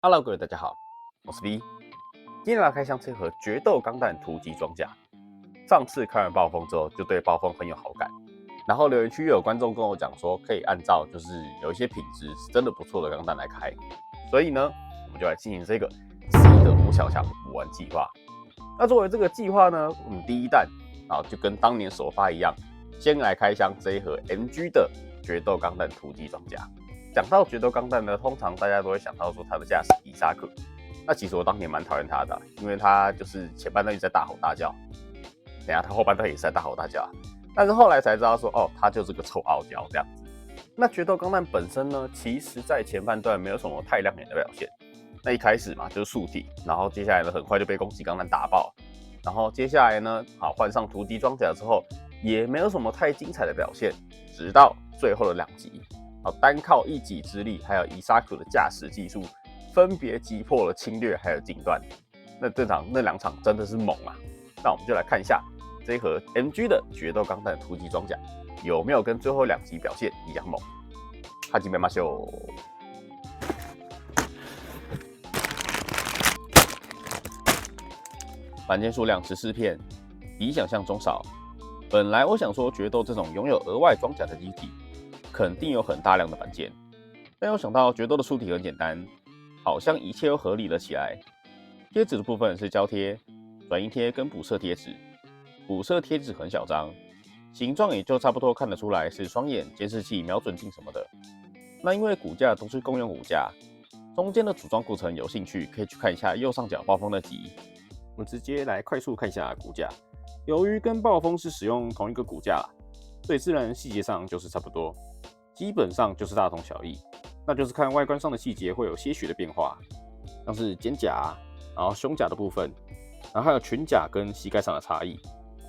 Hello，各位大家好，我是 V。今天来开箱这盒决斗钢弹突击装甲。上次看完暴风之后，就对暴风很有好感。然后留言区有观众跟我讲说，可以按照就是有一些品质是真的不错的钢弹来开。所以呢，我们就来进行这个 C 的吴小强补完计划。那作为这个计划呢，我们第一弹就跟当年首发一样，先来开箱这一盒 MG 的决斗钢弹突击装甲。讲到决斗钢弹呢，通常大家都会想到说他的驾驶伊萨克。那其实我当年蛮讨厌他的，因为他就是前半段一直在大吼大叫，等下他后半段也是在大吼大叫。但是后来才知道说，哦，他就是个臭傲娇这样子。那决斗钢弹本身呢，其实在前半段没有什么太亮眼的表现。那一开始嘛就是素体，然后接下来呢很快就被攻击钢弹打爆，然后接下来呢，换上突击装甲之后，也没有什么太精彩的表现，直到最后的2集。单靠一己之力，还有伊萨库的驾驶技术，分别击破了侵略还有近段。那2场真的是猛啊！那我们就来看一下这一盒 MG 的决斗钢弹突击装甲有没有跟最后2集表现一样猛。哈基梅马秀，版件数量14片，比想象中少。本来我想说决斗这种拥有额外装甲的机体，肯定有很大量的板件，但又想到决斗的出体很简单，好像一切又合理了起来。贴纸的部分是胶贴、转印贴跟补色贴纸，补色贴纸很小张，形状也就差不多看得出来是双眼、监视器、瞄准镜什么的。那因为骨架都是共用骨架，中间的组装过程有兴趣可以去看一下右上角暴风那集。我们直接来快速看一下骨架，由于跟暴风是使用同一个骨架，所以自然细节上就是差不多。基本上就是大同小异，那就是看外观上的细节会有些许的变化，像是肩甲，然后胸甲的部分，然后还有裙甲跟膝盖上的差异。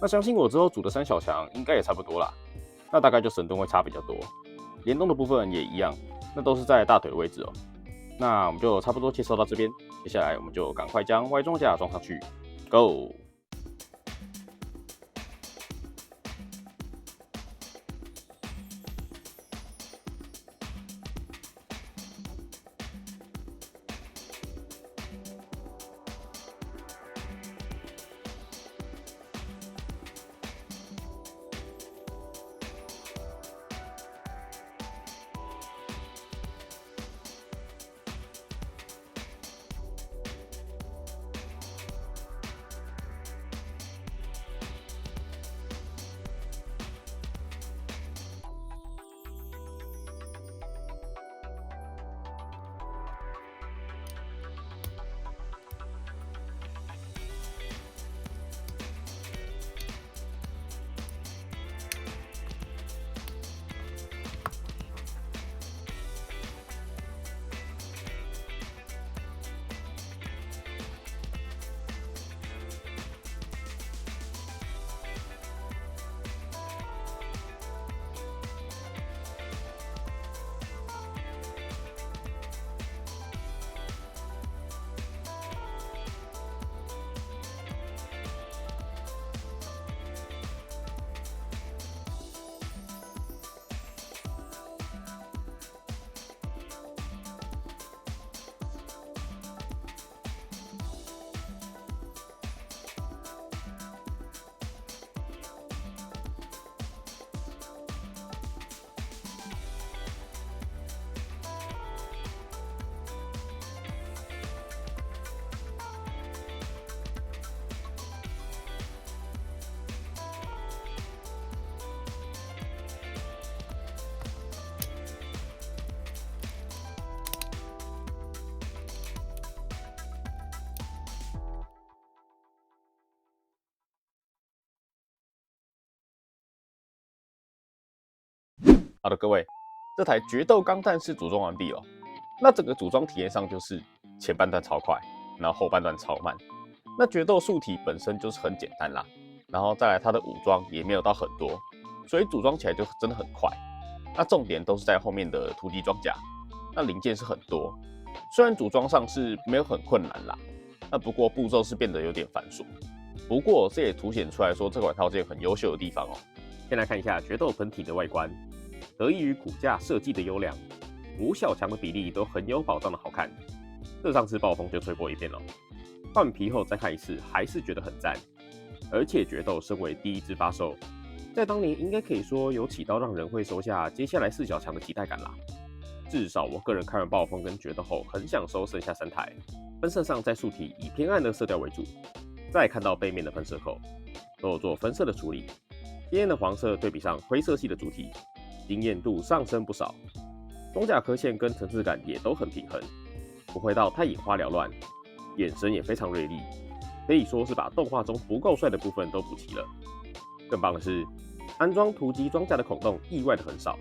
那相信我之后组的3小强应该也差不多啦，那大概就神盾会差比较多，联动的部分也一样，那都是在大腿的位置哦。那我们就差不多介绍到这边，接下来我们就赶快将外装甲装上去 ，Go！好的，各位，这台决斗钢弹是组装完毕了。那整个组装体验上就是前半段超快，然后后半段超慢。那决斗素体本身就是很简单啦，然后再来它的武装也没有到很多，所以组装起来就真的很快。那重点都是在后面的突击装甲，那零件是很多，虽然组装上是没有很困难啦，那不过步骤是变得有点繁琐。不过这也凸显出来说这款套件很优秀的地方哦。先来看一下决斗本体的外观。得益于骨架设计的优良，5小强的比例都很有保障的好看。这上次暴风就吹过一遍了，换皮后再看一次，还是觉得很赞。而且决斗身为第一支发售，在当年应该可以说有起到让人会收下接下来4小强的期待感啦。至少我个人看完暴风跟决斗后，很想收剩下3台。喷射上在素体以偏暗的色调为主，再看到背面的喷射口，都有做分色的处理，鲜艳的黄色对比上灰色系的主体，惊艳度上升不少。装甲刻线跟层次感也都很平衡，不会到太眼花缭乱，眼神也非常锐利，可以说是把动画中不够帅的部分都补齐了。更棒的是，安装突击装甲的孔洞意外的很少，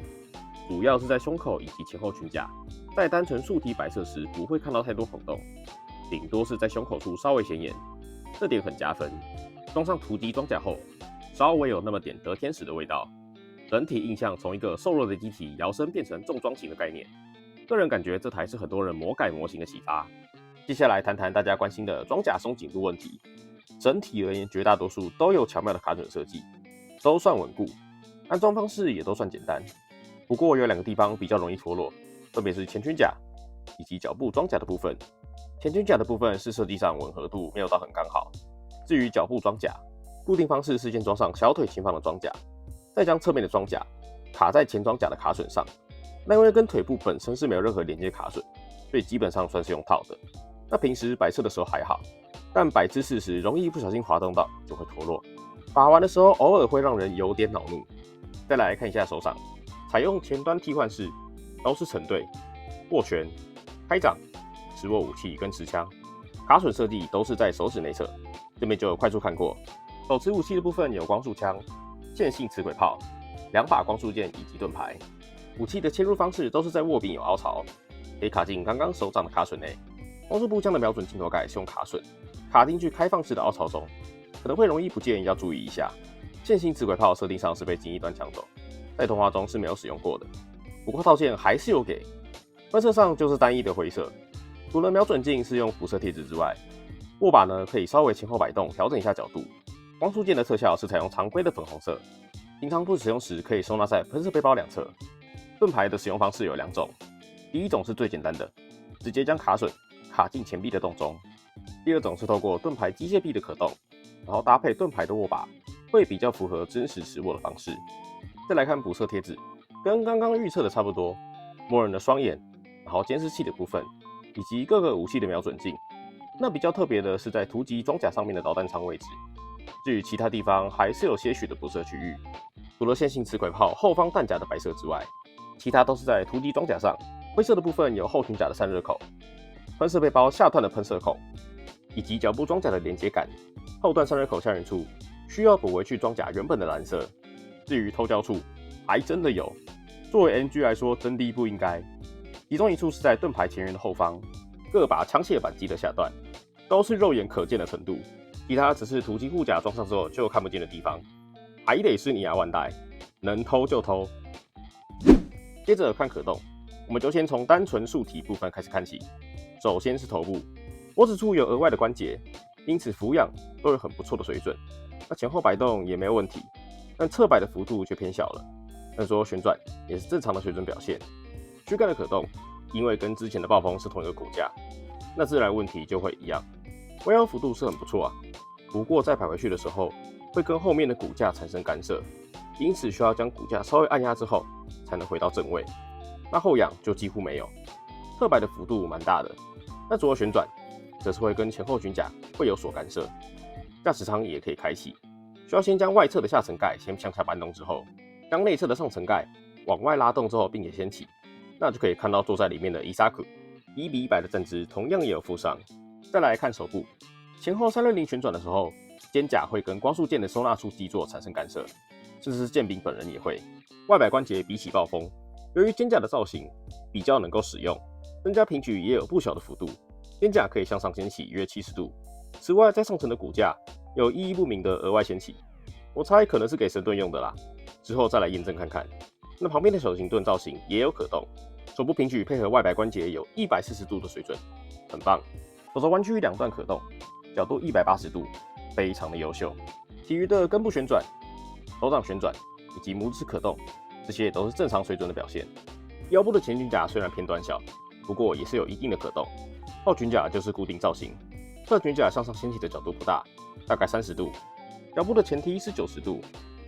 主要是在胸口以及前后裙甲，在单纯素体摆设时不会看到太多孔洞，顶多是在胸口处稍微显眼，这点很加分。装上突击装甲后，稍微有那么点得天使的味道。整体印象从一个瘦弱的机体摇身变成重装型的概念，个人感觉这台是很多人魔改模型的启发。接下来谈谈大家关心的装甲松紧度问题。整体而言，绝大多数都有巧妙的卡准设计，都算稳固，安装方式也都算简单。不过有2个地方比较容易脱落，分别是前裙甲以及脚部装甲的部分。前裙甲的部分是设计上吻合度没有到很刚好，至于脚部装甲，固定方式是先装上小腿前方的装甲，再将侧面的装甲卡在前装甲的卡榫上。那因为跟腿部本身是没有任何连接卡榫，所以基本上算是用套的。那平时摆设的时候还好，但摆姿势时容易不小心滑动到就会脱落，把玩的时候偶尔会让人有点恼怒。再来看一下手掌，采用前端替换式，都是成对、握拳、开掌、持握武器跟持枪，卡榫设计都是在手指内侧，这边就有快速看过。手持武器的部分有光束枪、线性磁轨炮、2把光束剑以及盾牌。武器的切入方式都是在握柄有凹槽，可以卡进刚刚手掌的卡榫内。光束步枪的瞄准镜头盖是用卡榫卡进去开放式的凹槽中，可能会容易不见，要注意一下。线性磁轨炮设定上是被金翼端抢走，在动画中是没有使用过的，不过套件还是有给。分色上就是单一的灰色，除了瞄准镜是用辐射贴纸之外，握把呢可以稍微前后摆动调整一下角度。光束剑的特效是采用常规的粉红色，平常不使用时可以收纳在喷射背包两侧。盾牌的使用方式有2种，第一种是最简单的，直接将卡榫卡进前臂的洞中；第二种是透过盾牌机械臂的可动，然后搭配盾牌的握把，会比较符合真实实握的方式。再来看补色贴纸，跟刚刚预测的差不多，魔人的双眼，然后监视器的部分，以及各个武器的瞄准镜。那比较特别的是在突击装甲上面的导弹仓位置，至于其他地方还是有些许的补色区域，除了线性磁轨炮后方弹夹的白色之外，其他都是在突击装甲上。灰色的部分有后裙甲的散热口、喷射背包下段的喷射口，以及脚部装甲的连接杆。后段散热口下缘处需要补回去装甲原本的蓝色。至于偷胶处，还真的有。作为 NG 来说，真的不应该。其中一处是在盾牌前缘的后方，各把枪械扳机的下段，都是肉眼可见的程度。其他只是突击护甲装上之后就看不见的地方，还得是你万代，能偷就偷。接着看可动，我们就先从单纯素体部分开始看起。首先是头部，脖子处有额外的关节，因此俯仰都有很不错的水准。那前后摆动也没有问题，但侧摆的幅度却偏小了。但说旋转也是正常的水准表现。躯干的可动，因为跟之前的暴风是同一个骨架，那自然问题就会一样。弯腰幅度是很不错啊，不过在摆回去的时候，会跟后面的骨架产生干涉，因此需要将骨架稍微按压之后，才能回到正位。那后仰就几乎没有，侧摆的幅度蛮大的。那左右旋转，则是会跟前后裙甲会有所干涉。驾驶舱也可以开启，需要先将外侧的下层盖先向下搬动之后，将内侧的上层盖往外拉动之后，并且掀起，那就可以看到坐在里面的伊萨库1:100的站姿，同样也有附上。再来看手部，前后360旋转的时候，肩胛会跟光束剑的收纳处基座产生干涉，甚至是剑柄本人也会。外摆关节比起暴风，由于肩胛的造型比较能够使用，增加平举也有不小的幅度，肩胛可以向上掀起约70度。此外，在上层的骨架有意义不明的额外掀起，我猜可能是给神盾用的啦，之后再来验证看看。那旁边的手型盾造型也有可动，手部平举配合外摆关节有140度的水准，很棒。手肘弯曲2段可动，角度180度，非常的优秀。其余的根部旋转、手掌旋转以及拇指可动，这些都是正常水准的表现。腰部的前裙甲虽然偏短小，不过也是有一定的可动。后裙甲就是固定造型，侧裙甲向上掀起的角度不大，大概30度。脚部的前踢是90度，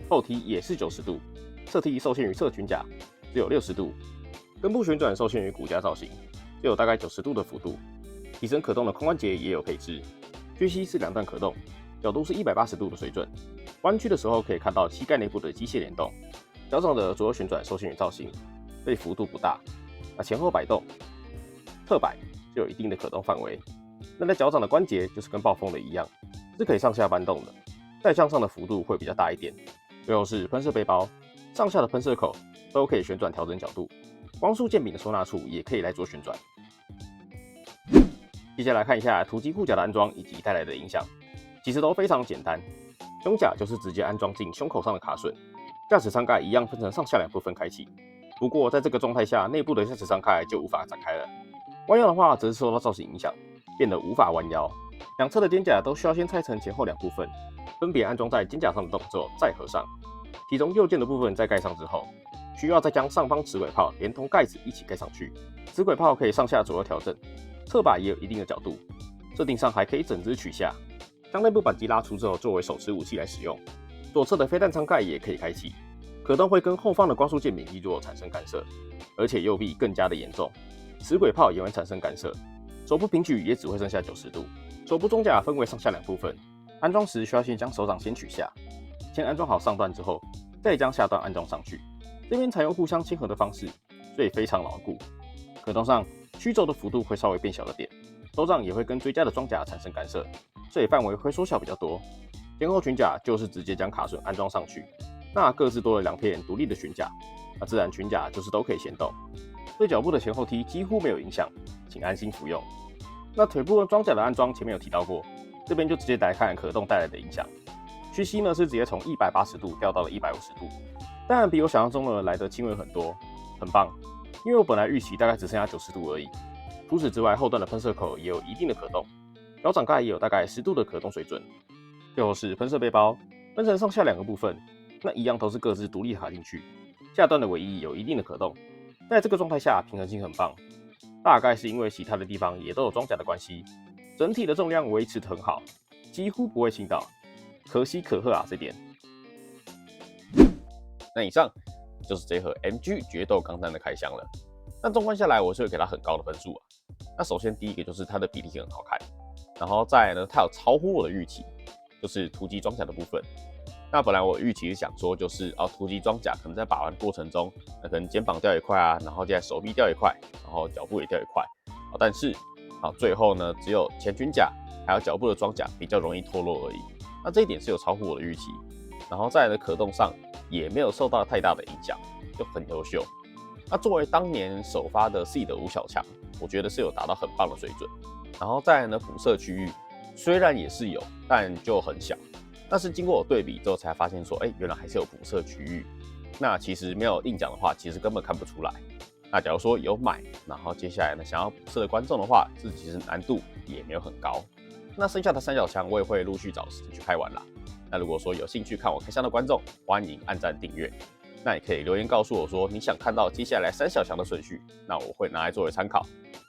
后踢也是90度，侧踢受限于侧裙甲，只有60度。根部旋转受限于骨架造型，只有大概90度的幅度。提升可动的髋关节也有配置，屈膝是2段可动，角度是180度的水准。弯曲的时候可以看到膝盖内部的机械联动。脚掌的左右旋转受限于造型，所以幅度不大。那前后摆动、侧摆就有一定的可动范围。那在脚掌的关节就是跟暴风的一样，是可以上下搬动的，再向上的幅度会比较大一点。最后是喷射背包，上下的喷射口都可以旋转调整角度，光束剑柄的收纳处也可以来做旋转。接下来看一下突击护甲的安装以及带来的影响，其实都非常简单。胸甲就是直接安装进胸口上的卡榫，驾驶舱盖一样分成上下2部分开启。不过在这个状态下，内部的驾驶舱盖就无法展开了。弯腰的话，则是受到造型影响，变得无法弯腰。两侧的肩甲都需要先拆成前后2部分，分别安装在肩甲上的动作再合上。其中右键的部分在盖上之后，需要再将上方齿轨炮连同盖子一起盖上去。齿轨炮可以上下左右调整，侧把也有一定的角度，设定上还可以整只取下，将内部扳机拉出之后作为手持武器来使用。左侧的飞弹舱盖也可以开启，可动会跟后方的光束剑柄翼座产生干涉，而且右臂更加的严重，齿轨炮也会产生干涉。手部平举也只会剩下90度。手部装甲分为上下2部分，安装时需要先将手掌先取下，先安装好上段之后，再将下段安装上去。这边采用互相牵合的方式，所以非常牢固。可动上曲轴的幅度会稍微变小了点，手掌也会跟追加的装甲产生干涉，所以范围会缩小比较多。前后裙甲就是直接将卡榫安装上去，那各自多了2片独立的裙甲，那自然裙甲就是都可以先动，对脚部的前后踢几乎没有影响，请安心服用。那腿部装甲的安装前面有提到过，这边就直接来看可动带来的影响。屈膝呢是直接从180度掉到了150度，当然比我想象中的来得轻微很多，很棒。因为我本来预期大概只剩下90度而已。除此之外，后段的喷射口也有一定的可动，脚掌盖也有大概10度的可动水准。最后是喷射背包，分成上下2个部分，那一样都是各自独立卡进去，下段的尾翼有一定的可动，在这个状态下平衡性很棒。大概是因为其他的地方也都有装甲的关系，整体的重量维持得很好，几乎不会倾倒，可喜可贺啊这点。那以上就是这盒 MG 决斗钢弹的开箱了。那纵观下来，我是会给它很高的分数啊。那首先第一个就是它的比例很好看，然后再来呢，它有超乎我的预期，就是突击装甲的部分。那本来我预期是想说，就是突击装甲可能在把玩过程中，那可能肩膀掉一块啊，然后接下来手臂掉一块，然后脚部也掉一块。但是最后呢，只有前裙甲还有脚部的装甲比较容易脱落而已。那这一点是有超乎我的预期。然后再来的可动上也没有受到太大的影响，就很优秀。那作为当年首发的 C 的5小强，我觉得是有达到很棒的水准。然后再来呢，补射区域虽然也是有，但就很小。但是经过我对比之后才发现说，原来还是有补射区域。那其实没有硬讲的话，其实根本看不出来。那假如说有买，然后接下来呢想要补射的观众的话，这其实难度也没有很高。那剩下的3小强我也会陆续找时间去开完啦。那如果说有兴趣看我开箱的观众，欢迎按赞订阅。那也可以留言告诉我说你想看到接下来3小强的顺序，那我会拿来作为参考。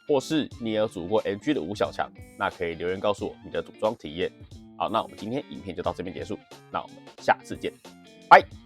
或是你也有组过 MG 的5小强，那可以留言告诉我你的组装体验。好，那我们今天影片就到这边结束，那我们下次见，拜。